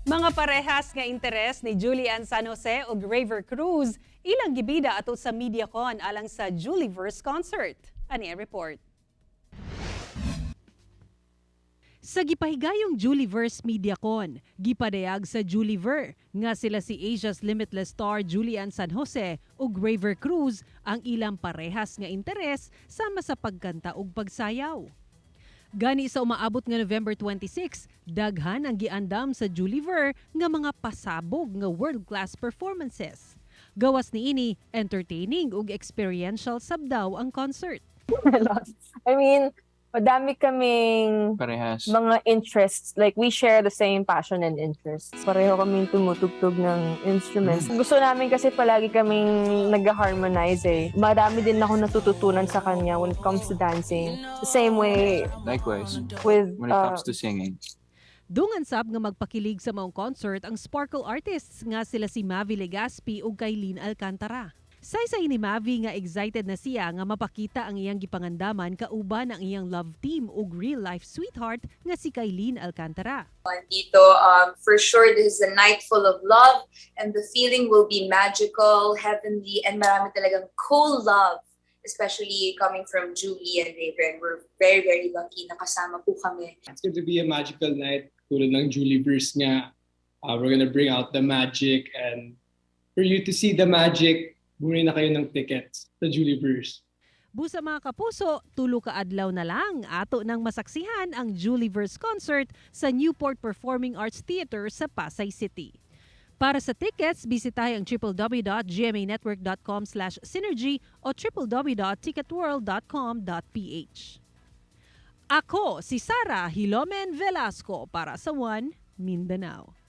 Mga parehas nga interes ni Julian San Jose ug Rayver Cruz ilang gibida ato sa mediacon alang sa Julieverse Concert. Ani ang report. Sa gipahigayong Julieverse Mediacon, gipadayag sa Juliever nga sila si Asia's Limitless star Julian San Jose ug Rayver Cruz ang ilang parehas nga interes sama sa pagkanta ug pagsayaw. Gani sa umaabot nga November 26, daghan ang giandam sa Juliever nga mga pasabog nga world-class performances. Gawas niini, entertaining ug experiential sabdaw ang concert. I mean, madami kaming Parehas. mga interests. Like, we share the same passion and interests. Pareho kaming tumutugtog ng instruments. Gusto namin kasi palagi kaming nag-harmonize eh. Marami din ako natututunan sa kanya when it comes to dancing. The same way Likewise, with... when it comes to singing. Dungan sab nga magpakilig sa maong concert ang Sparkle artists nga sila si Mavi Legaspi ug Kailin Alcantara. Saysay ni Mavi nga excited na siya nga mapakita ang iyang gipangandaman kauban ang iyang love team ug real-life sweetheart nga si Kailin Alcantara. Dito, for sure, this is a night full of love and the feeling will be magical, heavenly, and marami talagang cool love, especially coming from Julie and Rayver. We're very, very lucky na kasama po kami. It's going to be a magical night. Tulad ng Julieverse nga, we're gonna bring out the magic, and for you to see the magic, bumili na kayo ng tickets sa Julieverse. Busa mga kapuso, tulo ka adlaw na lang ato nang masaksihan ang Julieverse Concert sa Newport Performing Arts Theater sa Pasay City. Para sa tickets, bisitahin ang www.gmanetwork.com/synergy o www.ticketworld.com.ph. Ako si Sarah Hilomen-Velasco para sa One Mindanao.